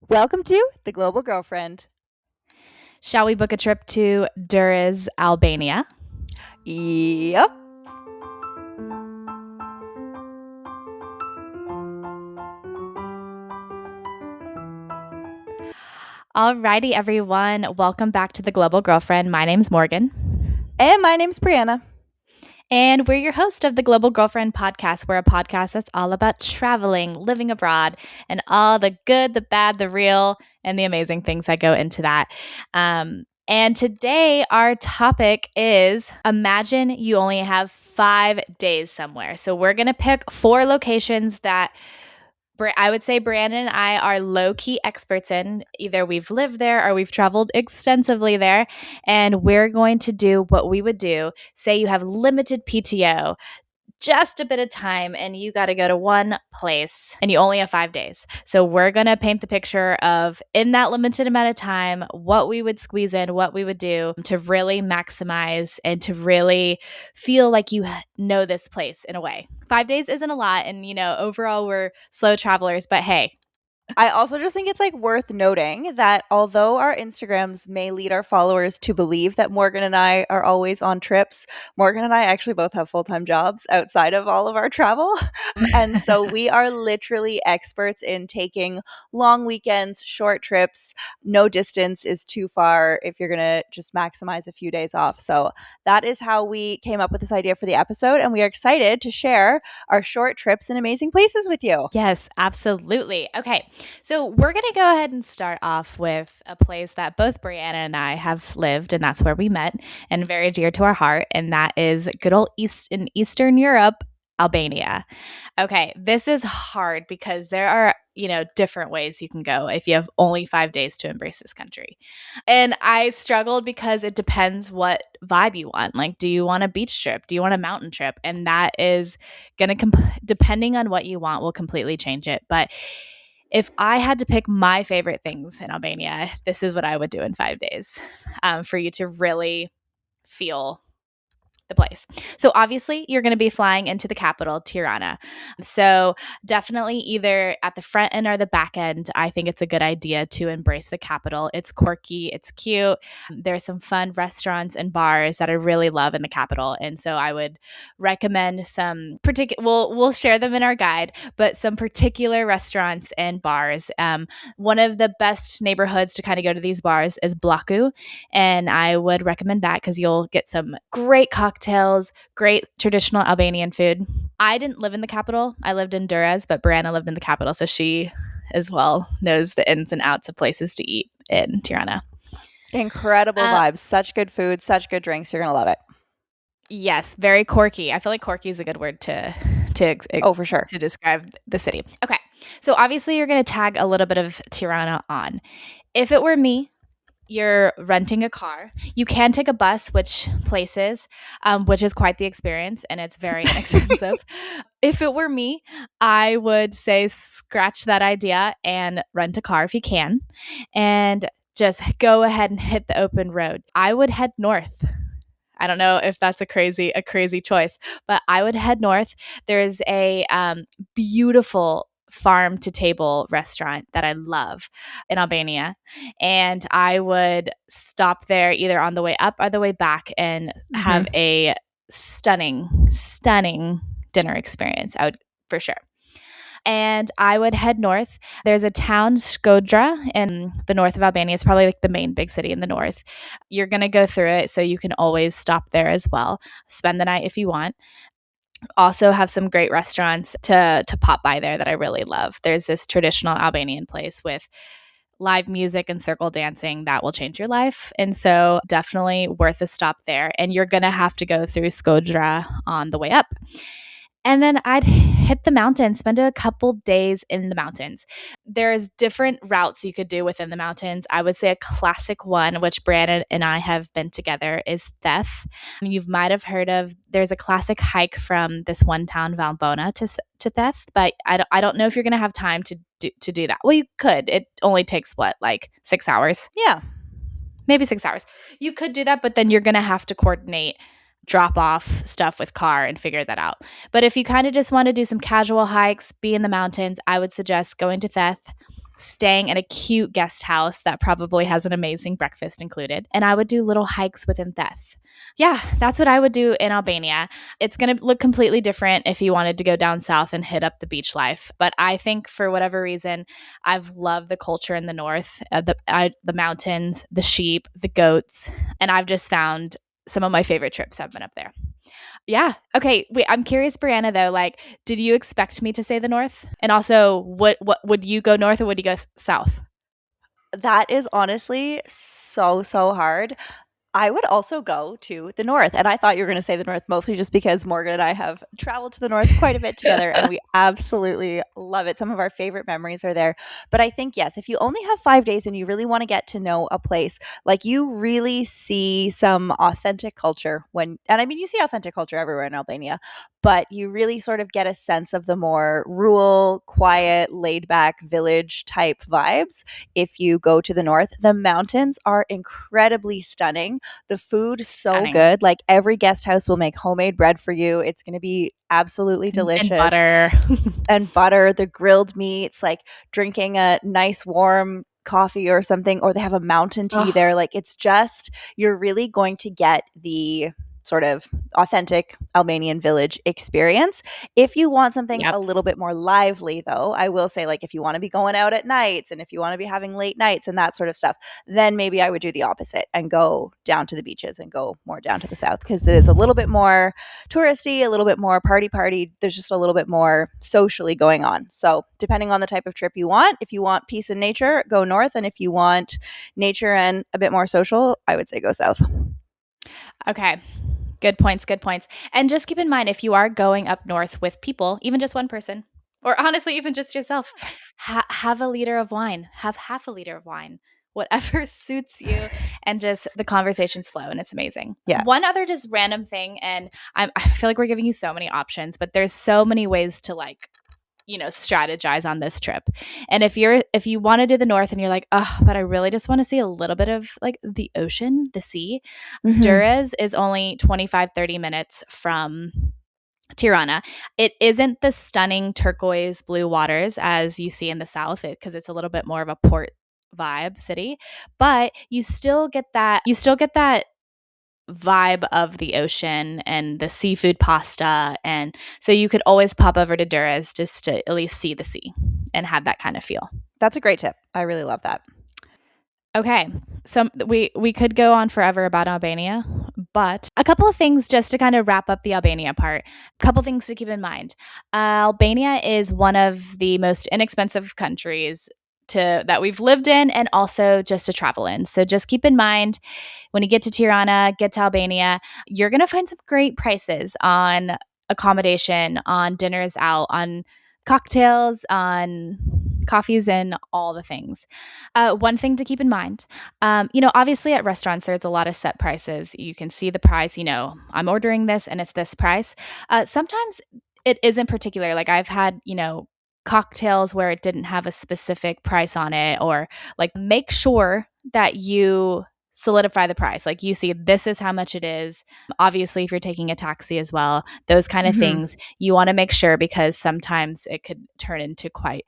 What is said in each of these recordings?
Welcome to The Global Girlfriend. Shall we book a trip to Durrës, Albania? Yep. Alrighty, everyone. Welcome back to The Global Girlfriend. My name's Morgan. And my name's Brianna. And we're your host of the Global Girlfriend podcast. We're a podcast that's all about traveling, living abroad, and all the good, the bad, the real, and the amazing things that go into that. And today, our topic is imagine you only have 5 days somewhere. So we're going to pick 4 locations that I would say Brianna and I are low-key experts in. Either we've lived there or we've traveled extensively there. And we're going to do what we would do. Say you have limited PTO, just a bit of time, and you got to go to one place and you only have 5 days. So we're going to paint the picture of, in that limited amount of time, what we would squeeze in, what we would do to really maximize and to really feel like you know this place in a way. 5 days isn't a lot. And, overall we're slow travelers, but hey, I also just think it's worth noting that although our Instagrams may lead our followers to believe that Morgan and I are always on trips, Morgan and I actually both have full-time jobs outside of all of our travel. And so we are literally experts in taking long weekends, short trips. No distance is too far if you're going to just maximize a few days off. So that is how we came up with this idea for the episode. And we are excited to share our short trips and amazing places with you. Yes, absolutely. Okay. So we're going to go ahead and start off with a place that both Brianna and I have lived, and that's where we met, and very dear to our heart, and that is good old Eastern Europe, Albania. Okay, this is hard because there are, different ways you can go if you have only 5 days to embrace this country. And I struggled because it depends what vibe you want. Like, do you want a beach trip? Do you want a mountain trip? And that is going to, depending on what you want, will completely change it. But if I had to pick my favorite things in Albania, this is what I would do in 5 days for you to really feel the place. So obviously you're going to be flying into the capital, Tirana. So definitely either at the front end or the back end, I think it's a good idea to embrace the capital. It's quirky, it's cute. There's some fun restaurants and bars that I really love in the capital. And so I would recommend some particular, we'll share them in our guide, but some particular restaurants and bars. One of the best neighborhoods to kind of go to these bars is Blloku. And I would recommend that because you'll get some great cocktails, great traditional Albanian food. I didn't live in the capital. I lived in Durrës, but Brianna lived in the capital. So she as well knows the ins and outs of places to eat in Tirana. Incredible vibes. Such good food, such good drinks. You're going to love it. Yes, very quirky. I feel like quirky is a good word to for sure, to describe the city. Okay. So obviously you're going to tag a little bit of Tirana on. If it were me, you're renting a car. You can take a bus, which is quite the experience, and it's very inexpensive. If it were me, I would say scratch that idea and rent a car if you can, and just go ahead and hit the open road. I would head north. I don't know if that's a crazy choice, but I would head north. There's a beautiful farm to table restaurant that I love in Albania. And I would stop there either on the way up or the way back and have a stunning dinner experience. I would for sure. And I would head north. There's a town, Shkodër, in the north of Albania. It's probably like the main big city in the north. You're going to go through it, so you can always stop there as well. Spend the night if you want. Also have some great restaurants to pop by there that I really love. There's this traditional Albanian place with live music and circle dancing that will change your life. And so definitely worth a stop there. And you're going to have to go through Shkodër on the way up. And then I'd hit the mountains, spend a couple days in the mountains. There's different routes you could do within the mountains. I would say a classic one, which Brianna and I have been together, is Theth. You might have heard of, there's a classic hike from this one town, Valbona-to-Theth, but I don't know if you're going to have time to do that. Well, you could. It only takes, 6 hours? Yeah. Maybe 6 hours. You could do that, but then you're going to have to coordinate drop off stuff with car and figure that out. But if you kind of just want to do some casual hikes, be in the mountains, I would suggest going to Theth, staying in a cute guest house that probably has an amazing breakfast included. And I would do little hikes within Theth. Yeah, that's what I would do in Albania. It's going to look completely different if you wanted to go down south and hit up the beach life. But I think for whatever reason, I've loved the culture in the north, the mountains, the sheep, the goats, and I've just found some of my favorite trips have been up there. Yeah. Okay. Wait, I'm curious, Brianna, though. Like, did you expect me to say the north? And also, what would you go north or would you go south? That is honestly so, so hard. I would also go to the north. And I thought you were going to say the north mostly just because Morgan and I have traveled to the north quite a bit together and we absolutely love it. Some of our favorite memories are there. But I think, yes, if you only have 5 days and you really want to get to know a place, like you really see some authentic culture and I mean, you see authentic culture everywhere in Albania, but you really sort of get a sense of the more rural, quiet, laid back village type vibes. If you go to the north, the mountains are incredibly stunning. The food so Stunning. good. Like every guest house will make homemade bread for you. It's going to be absolutely And delicious. butter. And butter, the grilled meats, like drinking a nice warm coffee or something, or they have a mountain tea Oh, there. Like it's just, you're really going to get the sort of authentic Albanian village experience. If you want something yep. a little bit more lively, though, I will say, like, if you want to be going out at nights and if you want to be having late nights and that sort of stuff, then maybe I would do the opposite and go down to the beaches and go more down to the south because it is a little bit more touristy, a little bit more party. There's just a little bit more socially going on. So, depending on the type of trip you want, if you want peace and nature, go north. And if you want nature and a bit more social, I would say go south. Okay. Good points. Good points. And just keep in mind if you are going up north with people, even just one person, or honestly, even just yourself, have a liter of wine, have half a liter of wine, whatever suits you, and just the conversations flow, and it's amazing. Yeah. One other just random thing, and I feel like we're giving you so many options, but there's so many ways to like strategize on this trip. And if you want to do the north and you're like, oh, but I really just want to see a little bit of like the ocean, the sea, Mm-hmm. Durrës is only 25-30 minutes from Tirana. It isn't the stunning turquoise blue waters as you see in the south because it's a little bit more of a port vibe city, but you still get that vibe of the ocean and the seafood pasta. And so you could always pop over to Durrës just to at least see the sea and have that kind of feel. That's a great tip. I really love that. Okay. So we could go on forever about Albania, but a couple of things just to kind of wrap up the Albania part. A couple things to keep in mind. Albania is one of the most inexpensive countries that we've lived in and also just to travel in. So just keep in mind when you get to Tirana, get to Albania, you're going to find some great prices on accommodation, on dinners out, on cocktails, on coffees, and all the things. One thing to keep in mind, obviously at restaurants, there's a lot of set prices. You can see the price, I'm ordering this and it's this price. Sometimes it isn't particular. Like I've had, cocktails where it didn't have a specific price on it, or like make sure that you solidify the price. Like you see, this is how much it is. Obviously, if you're taking a taxi as well, those kind of Mm-hmm. things you want to make sure because sometimes it could turn into quite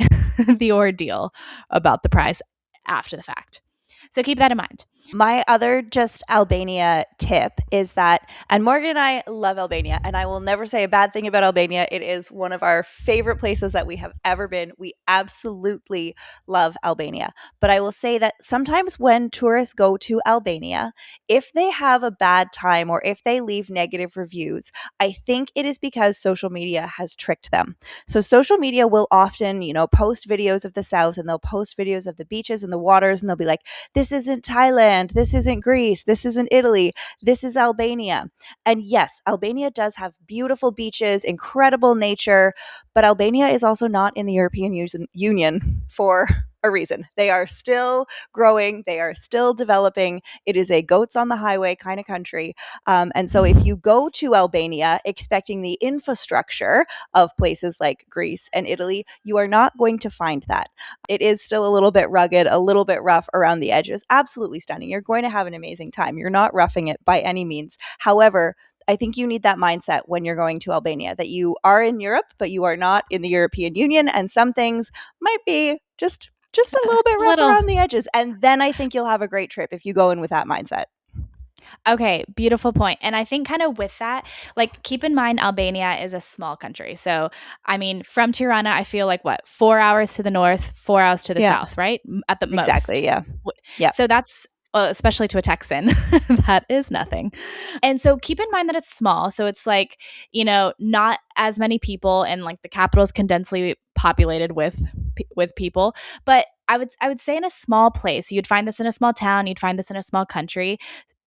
the ordeal about the price after the fact. So keep that in mind. My other just Albania tip is that, and Morgan and I love Albania, and I will never say a bad thing about Albania. It is one of our favorite places that we have ever been. We absolutely love Albania. But I will say that sometimes when tourists go to Albania, if they have a bad time or if they leave negative reviews, I think it is because social media has tricked them. So social media will often, post videos of the South and they'll post videos of the beaches and the waters, and they'll be like, this isn't Thailand, this isn't Greece, this isn't Italy, this is Albania. And yes, Albania does have beautiful beaches, incredible nature, but Albania is also not in the European Union for a reason. They are still growing, they are still developing. It is a goats on the highway kind of country. And so if you go to Albania expecting the infrastructure of places like Greece and Italy, you are not going to find that. It is still a little bit rugged, a little bit rough around the edges. Absolutely stunning. You're going to have an amazing time. You're not roughing it by any means. However, I think you need that mindset when you're going to Albania that you are in Europe, but you are not in the European Union. And some things might be just just a little bit A rough little. around the edges. And then I think you'll have a great trip if you go in with that mindset. Okay, beautiful point. And I think kind of with that, like keep in mind Albania is a small country. So, I mean, from Tirana, I feel like what, 4 hours to the north, 4 hours to the Yeah, south, right? At the exactly. most. Yeah. W- Yeah. So that's especially to a Texan, that is nothing. And so keep in mind that it's small. So it's like, not as many people, and like the capital is condensely populated with people, but I would say in a small place, you'd find this in a small town, you'd find this in a small country,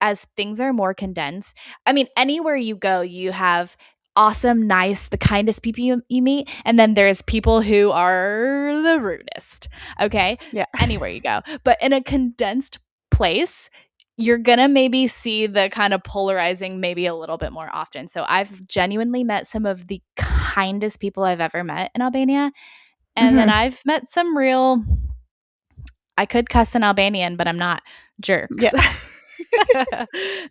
as things are more condensed. I mean, anywhere you go, you have awesome, nice, the kindest people you meet. And then there's people who are the rudest. Okay. Yeah. Anywhere you go. But in a condensed place, you're going to maybe see the kind of polarizing maybe a little bit more often. So I've genuinely met some of the kindest people I've ever met in Albania. And then Hmm. I've met some real, I could cuss in Albanian, but I'm not, Yeah. jerks.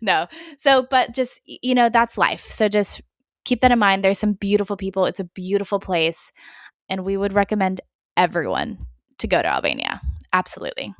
No. So, but just, that's life. So just keep that in mind. There's some beautiful people. It's a beautiful place. And we would recommend everyone to go to Albania. Absolutely.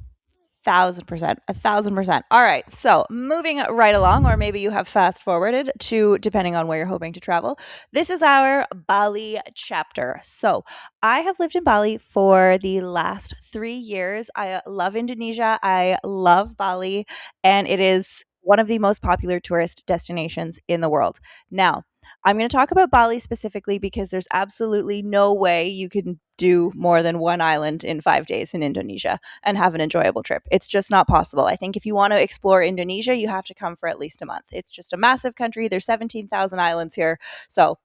1,000%. 1,000%. All right. So moving right along, or maybe you have fast forwarded to, depending on where you're hoping to travel. This is our Bali chapter. So I have lived in Bali for the last 3 years. I love Indonesia. I love Bali, and it is one of the most popular tourist destinations in the world. Now, I'm going to talk about Bali specifically because there's absolutely no way you can do more than one island in 5 days in Indonesia and have an enjoyable trip. It's just not possible. I think if you want to explore Indonesia, you have to come for at least a month. It's just a massive country. There's 17,000 islands here. So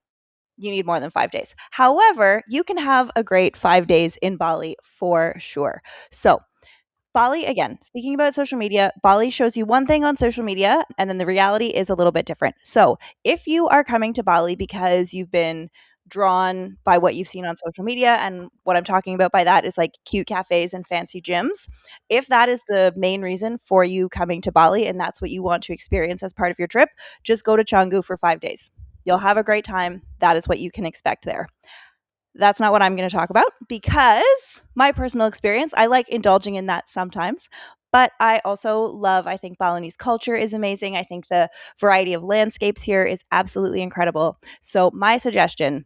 you need more than 5 days. However, you can have a great 5 days in Bali for sure. So Bali, again, speaking about social media, Bali shows you one thing on social media, and then the reality is a little bit different. So, if you are coming to Bali because you've been drawn by what you've seen on social media, and what I'm talking about by that is like cute cafes and fancy gyms, if that is the main reason for you coming to Bali and that's what you want to experience as part of your trip, just go to Canggu for 5 days. You'll have a great time. That is what you can expect there. That's not what I'm going to talk about because my personal experience, I like indulging in that sometimes. But I also love, I think Balinese culture is amazing. I think the variety of landscapes here is absolutely incredible. So, my suggestion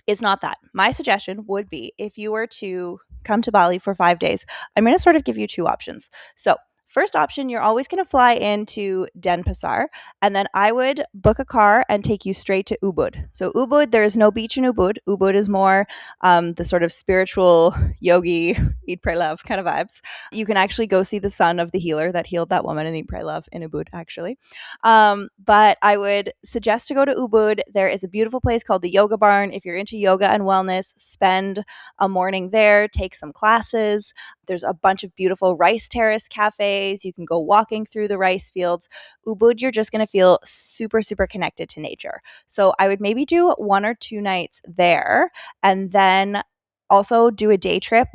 is not that. My suggestion would be if you were to come to Bali for 5 days, I'm going to sort of give you two options. So, first option, you're always going to fly into Denpasar, and then I would book a car and take you straight to Ubud. So, Ubud, there is no beach in Ubud. Ubud is more the sort of spiritual, yogi, eat, pray, love kind of vibes. You can actually go see the son of the healer that healed that woman in Eat, Pray, Love in Ubud, actually. But I would suggest to go to Ubud. There is a beautiful place called the Yoga Barn. If you're into yoga and wellness, spend a morning there, take some classes. There's a bunch of beautiful rice terrace cafes. You can go walking through the rice fields. Ubud, you're just going to feel super, super connected to nature. So I would maybe do 1 or 2 nights there, and then also do a day trip.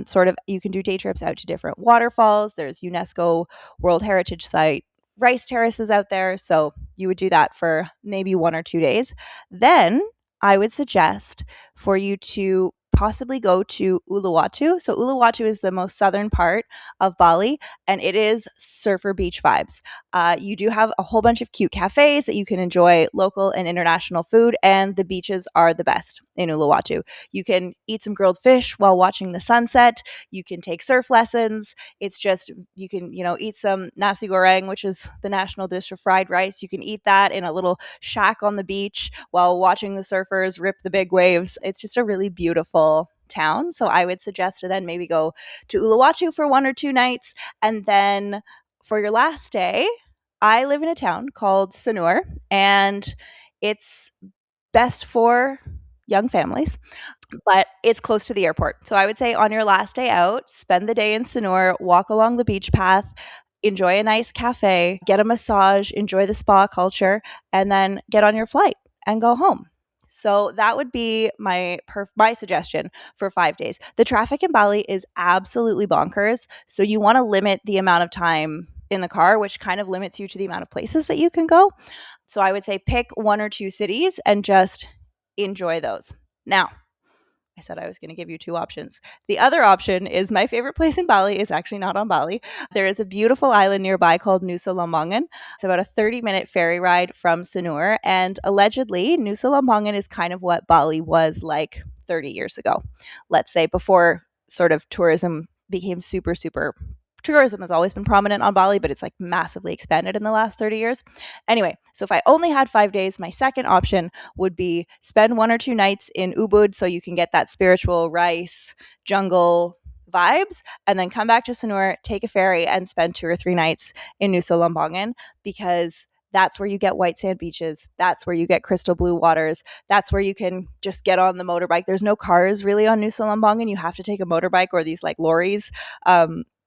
Sort of, you can do day trips out to different waterfalls. There's UNESCO World Heritage Site rice terraces out there. So you would do that for maybe 1 or 2 days. Then I would suggest for you to possibly go to Uluwatu. So Uluwatu is the most southern part of Bali, and it is surfer beach vibes. You do have a whole bunch of cute cafes that you can enjoy local and international food, and the beaches are the best in Uluwatu. You can eat some grilled fish while watching the sunset. You can take surf lessons. It's just, you can, eat some nasi goreng, which is the national dish of fried rice. You can eat that in a little shack on the beach while watching the surfers rip the big waves. It's just a really beautiful town. So I would suggest to then maybe go to Uluwatu for 1 or 2 nights. And then for your last day, I live in a town called Sanur, and it's best for young families, but it's close to the airport. So I would say on your last day out, spend the day in Sanur, walk along the beach path, enjoy a nice cafe, get a massage, enjoy the spa culture, and then get on your flight and go home. So that would be my suggestion for 5 days. The traffic in Bali is absolutely bonkers, so you want to limit the amount of time in the car, which kind of limits you to the amount of places that you can go. So I would say pick 1 or 2 cities and just enjoy those. Now, I said I was going to give you two options. The other option is my favorite place in Bali is actually not on Bali. There is a beautiful island nearby called Nusa Lembongan. It's about a 30-minute ferry ride from Sanur. And allegedly, Nusa Lembongan is kind of what Bali was like 30 years ago. Let's say before sort of tourism became super, super tourism has always been prominent on Bali, but it's like massively expanded in the last 30 years. Anyway, so if I only had 5 days, my second option would be spend 1 or 2 nights in Ubud so you can get that spiritual rice jungle vibes, and then come back to Sanur, take a ferry, and spend 2 or 3 nights in Nusa Lembongan, because that's where you get white sand beaches. That's where you get crystal blue waters. That's where you can just get on the motorbike. There's no cars really on Nusa Lembongan. You have to take a motorbike or these like lorries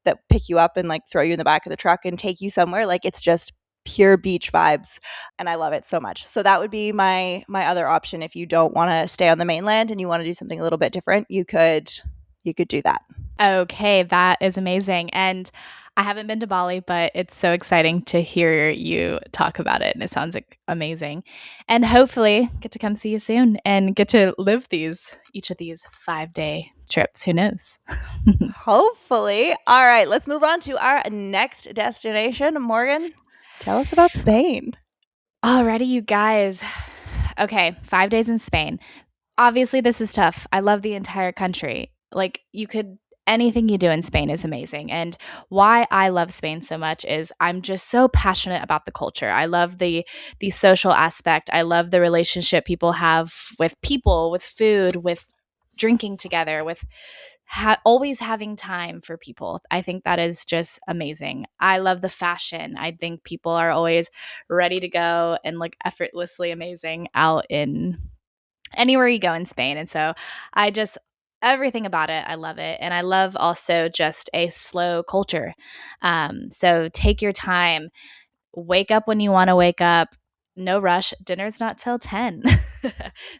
that pick you up and like throw you in the back of the truck and take you somewhere. Like it's just pure beach vibes, and I love it so much. So that would be my other option. If you don't want to stay on the mainland and you want to do something a little bit different, you could do that. Okay, that is amazing. And I haven't been to Bali, but it's so exciting to hear you talk about it. And it sounds like amazing. And hopefully get to come see you soon and get to live each of these 5-day trips. Who knows? Hopefully. All right, let's move on to our next destination. Morgan, tell us about Spain. Alrighty, you guys. Okay, 5 days in Spain. Obviously, this is tough. I love the entire country. Like, anything you do in Spain is amazing. And why I love Spain so much is I'm just so passionate about the culture. I love the social aspect. I love the relationship people have with people, with food, with drinking together, with always having time for people. I think that is just amazing. I love the fashion. I think people are always ready to go and like effortlessly amazing out in anywhere you go in Spain. And so I just, everything about it, I love it. And I love also just a slow culture. So take your time, wake up when you want to wake up. No rush. Dinner's not till 10.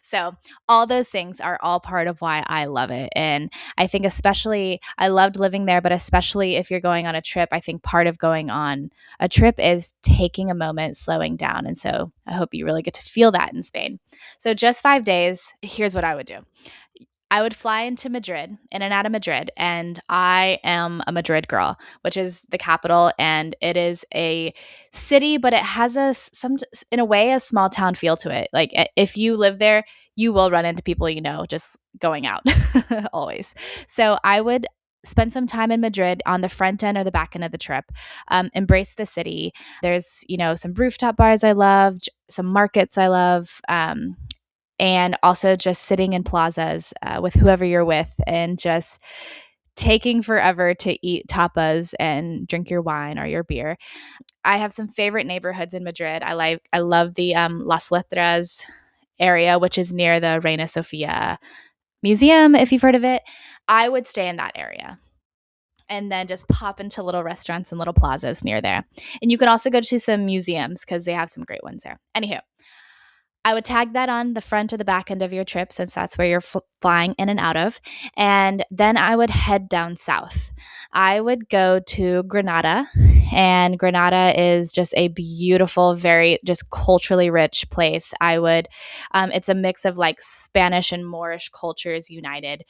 So, all those things are all part of why I love it. And I think, especially, I loved living there, but especially if you're going on a trip, I think part of going on a trip is taking a moment, slowing down. And so, I hope you really get to feel that in Spain. So, just 5 days, here's what I would do. I would fly into Madrid, in and out of Madrid, and I am a Madrid girl, which is the capital, and it is a city, but it has in a way, a small town feel to it. Like if you live there, you will run into people just going out always. So I would spend some time in Madrid on the front end or the back end of the trip. Embrace the city. There's some rooftop bars I love, some markets I love. And also just sitting in plazas with whoever you're with and just taking forever to eat tapas and drink your wine or your beer. I have some favorite neighborhoods in Madrid. I love the Las Letras area, which is near the Reina Sofia Museum, if you've heard of it. I would stay in that area and then just pop into little restaurants and little plazas near there. And you can also go to some museums because they have some great ones there. Anywho, I would tag that on the front or the back end of your trip since that's where you're flying in and out of. And then I would head down south. I would go to Granada, and Granada is just a beautiful, very just culturally rich place. It's a mix of like Spanish and Moorish cultures united.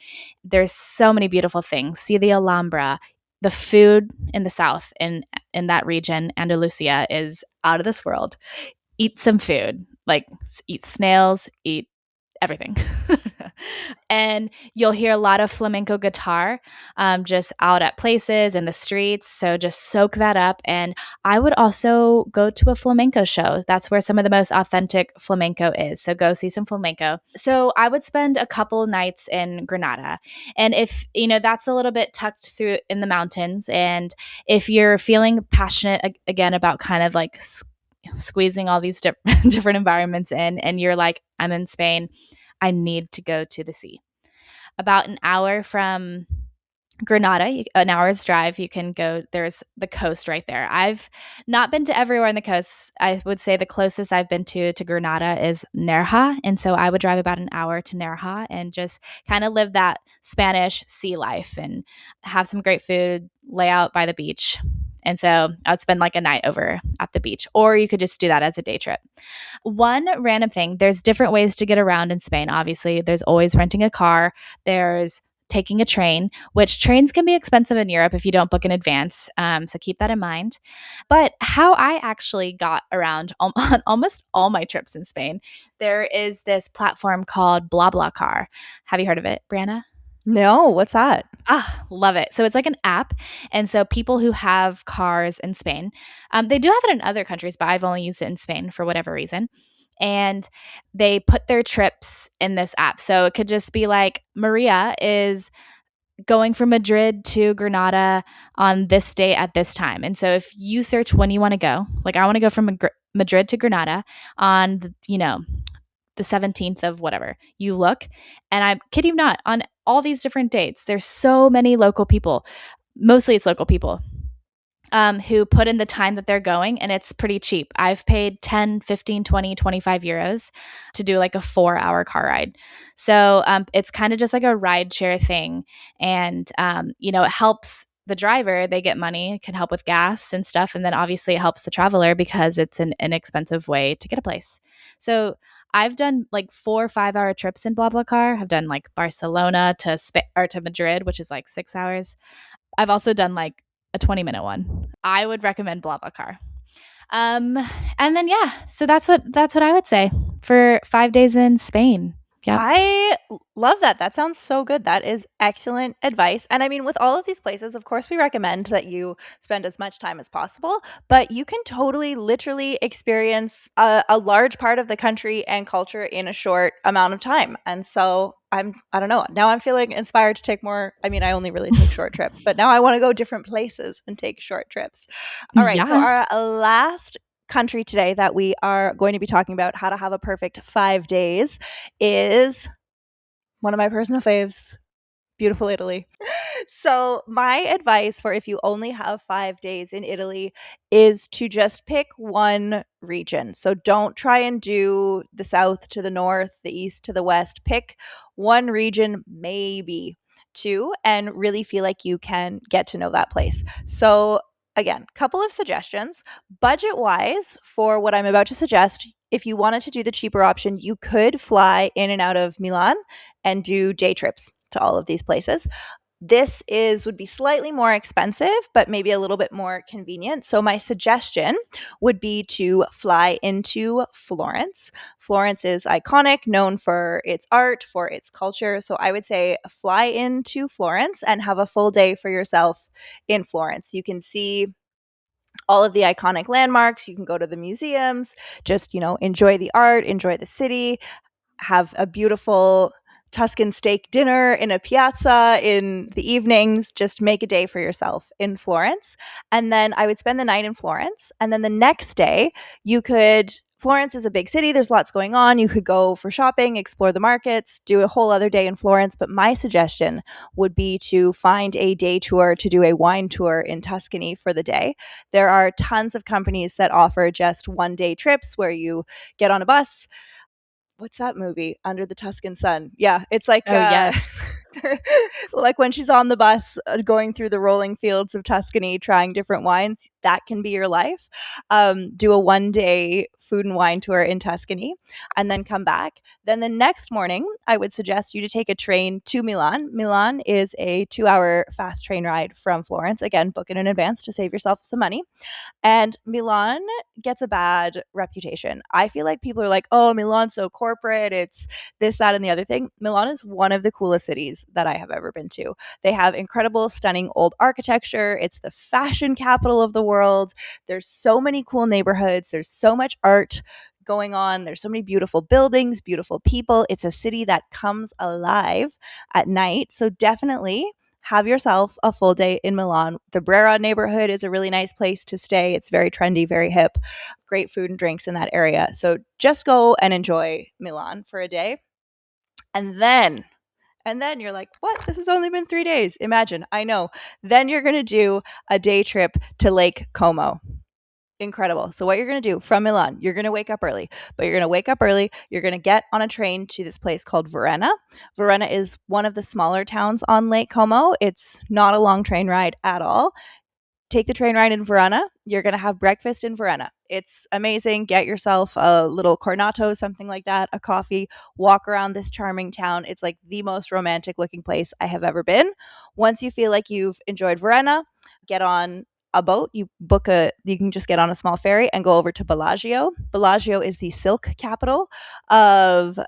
There's so many beautiful things. See the Alhambra. The food in the south in that region, Andalusia, is out of this world. Eat some food. Like eat snails, eat everything. And you'll hear a lot of flamenco guitar just out at places in the streets. So just soak that up. And I would also go to a flamenco show. That's where some of the most authentic flamenco is. So go see some flamenco. So I would spend a couple nights in Granada. And if, that's a little bit tucked through in the mountains. And if you're feeling passionate again about kind of like squeezing all these different environments in, and you're like, I'm in Spain, I need to go to the sea. About an hour from Granada, an hour's drive, you can go, there's the coast right there. I've not been to everywhere on the coast. I would say the closest I've been to Granada is Nerja. And so I would drive about an hour to Nerja and just kind of live that Spanish sea life and have some great food, lay out by the beach. And so I would spend like a night over at the beach, or you could just do that as a day trip. One random thing, there's different ways to get around in Spain. Obviously, there's always renting a car. There's taking a train, which trains can be expensive in Europe if you don't book in advance. So keep that in mind. But how I actually got around on almost all my trips in Spain, there is this platform called BlaBlaCar. Have you heard of it, Brianna? No, what's that? Ah, love it. So it's like an app. And so people who have cars in Spain, they do have it in other countries, but I've only used it in Spain for whatever reason. And they put their trips in this app. So it could just be like, Maria is going from Madrid to Granada on this day at this time. And so if you search when you want to go, like I want to go from Madrid to Granada on, the 17th of whatever, you look, and I'm kidding you not, on all these different dates, there's so many local people, mostly it's local people, who put in the time that they're going, and it's pretty cheap. I've paid 10, 15, 20, 25 euros to do like a 4-hour car ride. So it's kind of just like a ride share thing. And, it helps the driver, they get money, it can help with gas and stuff. And then obviously it helps the traveler because it's an inexpensive way to get a place. So I've done like 4 or 5 hour trips in BlaBlaCar. I've done like Barcelona to or to Madrid, which is like 6 hours. I've also done like a 20-minute one. I would recommend BlaBlaCar. And then so that's what I would say for 5 days in Spain. Yeah. I love that. That sounds so good. That is excellent advice. And I mean, with all of these places, of course, we recommend that you spend as much time as possible, but you can totally, literally experience a large part of the country and culture in a short amount of time. And so I don't know. Now I'm feeling inspired to take more. I mean, I only really take short trips, but now I want to go different places and take short trips. All right. So Yeah. our last country today that we are going to be talking about how to have a perfect 5 days is one of my personal faves, beautiful Italy. So my advice for if you only have 5 days in Italy is to just pick one region. So don't try and do the south to the north, the east to the west. Pick one region, maybe two, and really feel like you can get to know that place. So again, couple of suggestions. Budget wise, for what I'm about to suggest, if you wanted to do the cheaper option, you could fly in and out of Milan and do day trips to all of these places. This would be slightly more expensive, but maybe a little bit more convenient. So my suggestion would be to fly into Florence. Florence is iconic, known for its art, for its culture. So I would say fly into Florence and have a full day for yourself in Florence. You can see all of the iconic landmarks. You can go to the museums, just, enjoy the art, enjoy the city, have a beautiful Tuscan steak dinner in a piazza in the evenings. Just make a day for yourself in Florence. And then I would spend the night in Florence. And then the next day, Florence is a big city. There's lots going on. You could go for shopping, explore the markets, do a whole other day in Florence. But my suggestion would be to find a day tour to do a wine tour in Tuscany for the day. There are tons of companies that offer just 1-day trips where you get on a bus. What's that movie? Under the Tuscan Sun. Yeah, it's like Yes. like when she's on the bus going through the rolling fields of Tuscany, trying different wines. That can be your life. Do a 1-day food and wine tour in Tuscany and then come back. Then the next morning, I would suggest you to take a train to Milan. Milan is a 2-hour fast train ride from Florence. Again, book it in advance to save yourself some money. And Milan gets a bad reputation. I feel like people are like, oh, Milan's so corporate. It's this, that, and the other thing. Milan is one of the coolest cities that I have ever been to. They have incredible, stunning old architecture. It's the fashion capital of the world. There's so many cool neighborhoods. There's so much art going on. There's so many beautiful buildings, beautiful people. It's a city that comes alive at night. So definitely have yourself a full day in Milan. The Brera neighborhood is a really nice place to stay. It's very trendy, very hip, great food and drinks in that area. So just go and enjoy Milan for a day. And then you're like, what? This has only been 3 days. Imagine. I know. Then you're going to do a day trip to Lake Como. Incredible. So what you're going to do from Milan, you're going to wake up early, but you're going to wake up early. You're going to get on a train to this place called Varenna. Varenna is one of the smaller towns on Lake Como. It's not a long train ride at all. take the train ride in Verona. You're going to have breakfast in Verona. It's amazing. Get yourself a little cornetto, something like that, a coffee, walk around this charming town. It's like the most romantic looking place I have ever been. Once you feel like you've enjoyed Verona, get on a boat. You can just get on a small ferry and go over to Bellagio. Bellagio is the silk capital of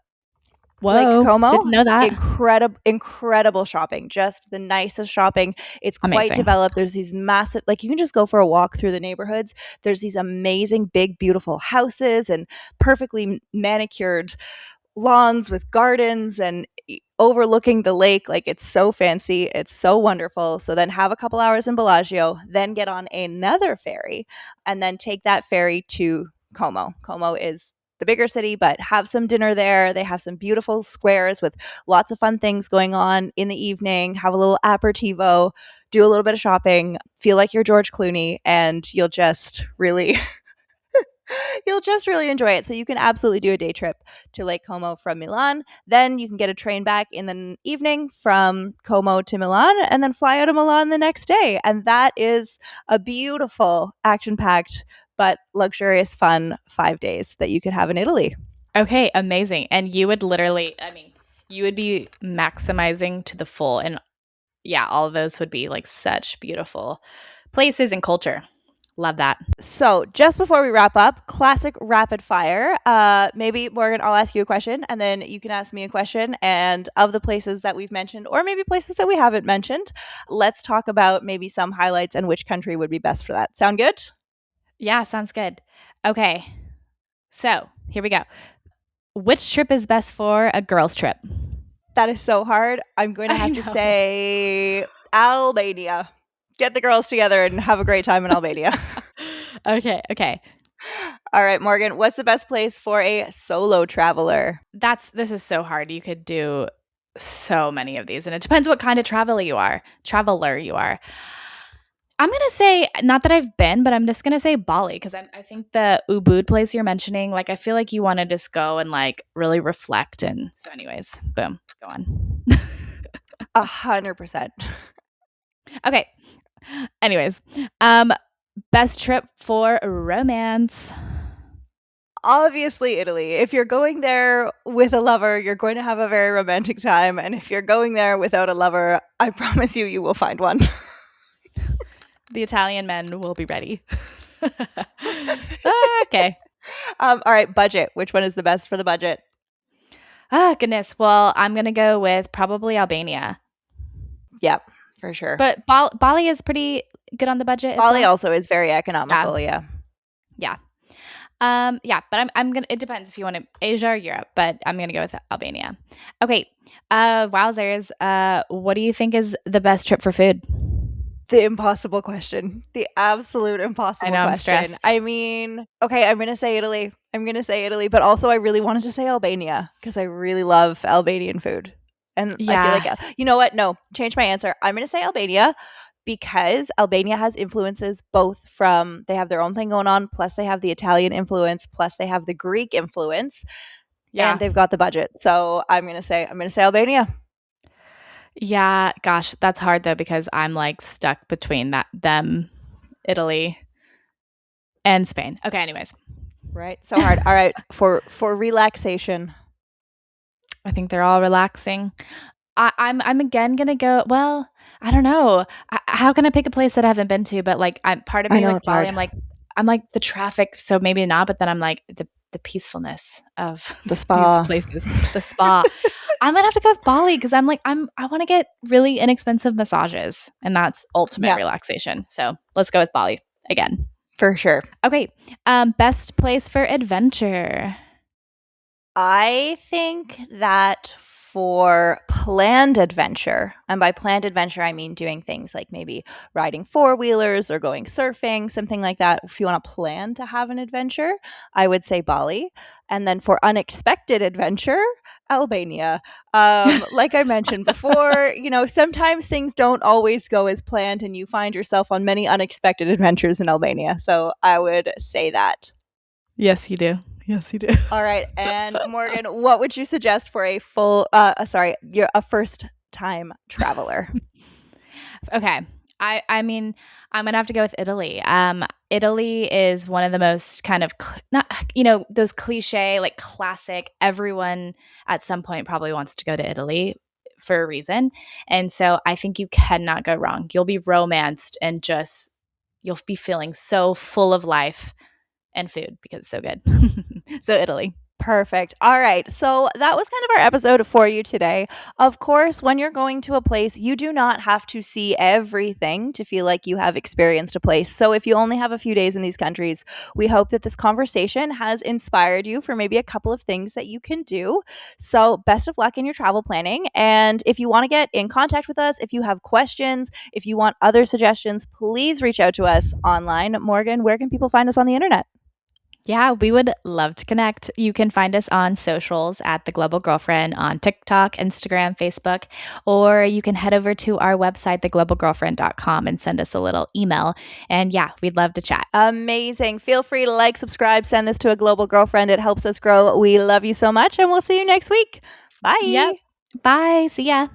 Lake Whoa, Como. didn't know that. Incredible shopping. Just the nicest shopping. It's quite Amazing. developed. There's these massive, like you can just go for a walk through the neighborhoods. There's these amazing, big, beautiful houses and perfectly manicured lawns with gardens and overlooking the lake. Like it's so fancy. It's so wonderful. So then have a couple hours in Bellagio, then get on another ferry and then take that ferry to Como. Como is the bigger city, but have some dinner there. They have some beautiful squares with lots of fun things going on in the evening. Have a little aperitivo, do a little bit of shopping, feel like you're George Clooney, and you'll just really enjoy it. So you can absolutely do a day trip to Lake Como from Milan. Then you can get a train back in the evening from Como to Milan and then fly out of Milan the next day. And that is a beautiful, action-packed but luxurious, fun 5 days that you could have in Italy. Okay, amazing. And you would literally, you would be maximizing to the full. And yeah, all of those would be like such beautiful places and culture. Love that. So just before we wrap up, classic rapid fire. Maybe, Morgan, I'll ask you a question and then you can ask me a question. And of the places that we've mentioned, or maybe places that we haven't mentioned, let's talk about maybe some highlights and which country would be best for that. Sound good? Yeah, sounds good. Okay, so here we go. Which trip is best for a girls' trip? That is so hard. I'm going to have to say Albania. Get the girls together and have a great time in Albania. Okay. All right, Morgan, what's the best place for a solo traveler? This is so hard. You could do so many of these, and it depends what kind of traveler you are. I'm going to say, not that I've been, but I'm just going to say Bali because I think the Ubud place you're mentioning, like I feel like you want to just go and like really reflect. And so anyways, boom, go on. 100%. Okay. Anyways, best trip for romance. Obviously, Italy. If you're going there with a lover, you're going to have a very romantic time. And if you're going there without a lover, I promise you will find one. The Italian men will be ready. Okay. All right, budget. Which one is the best for the budget? Goodness. Well, I'm going to go with probably Albania. Yep, for sure. But Bali is pretty good on the budget. Bali also is very economical. Yeah. But I'm gonna. It depends if you want to Asia or Europe, but I'm gonna go with Albania. Okay. Wowzers. What do you think is the best trip for food? The impossible question. The absolute impossible question. I'm stressed. I mean, okay, I'm going to say Italy. But also I really wanted to say Albania because I really love Albanian food. And I feel like, you know what? No, change my answer. I'm going to say Albania because Albania has influences both from, they have their own thing going on, plus they have the Italian influence, plus they have the Greek influence. Yeah. And they've got the budget. So I'm going to say Albania. Yeah, gosh, that's hard though because I'm like stuck between them, Italy, and Spain. Okay, anyways. Right, so hard. All right, for relaxation. I think they're all relaxing. I'm again gonna go. Well, I don't know. How can I pick a place that I haven't been to? But like, I'm part of me like Bali. I'm like the traffic, so maybe not. But then I'm like the peacefulness of the spa these places, the spa. I'm gonna have to go with Bali because I want to get really inexpensive massages, and that's ultimate relaxation. So let's go with Bali again for sure. Okay, best place for adventure. I think that for planned adventure, and by planned adventure, I mean doing things like maybe riding four-wheelers or going surfing, something like that. If you want to plan to have an adventure, I would say Bali. And then for unexpected adventure, Albania. Like I mentioned before, sometimes things don't always go as planned and you find yourself on many unexpected adventures in Albania. So I would say that. Yes, you do. Yes, you do. All right. And Morgan, what would you suggest for a you're a first time traveler? Okay. I mean, I'm gonna have to go with Italy. Italy is one of the most kind of not those cliche like classic. Everyone at some point probably wants to go to Italy for a reason, and so I think you cannot go wrong. You'll be romanced and just you'll be feeling so full of life and food because it's so good. So Italy. Perfect. All right. So that was kind of our episode for you today. Of course, when you're going to a place, you do not have to see everything to feel like you have experienced a place. So if you only have a few days in these countries, we hope that this conversation has inspired you for maybe a couple of things that you can do. So best of luck in your travel planning. And if you want to get in contact with us, if you have questions, if you want other suggestions, please reach out to us online. Morgan, where can people find us on the internet? Yeah, we would love to connect. You can find us on socials at The Global Girlfriend on TikTok, Instagram, Facebook, or you can head over to our website, theglobalgirlfriend.com, and send us a little email. And yeah, we'd love to chat. Amazing. Feel free to like, subscribe, send this to a global girlfriend. It helps us grow. We love you so much, and we'll see you next week. Bye. Yep. Bye. See ya.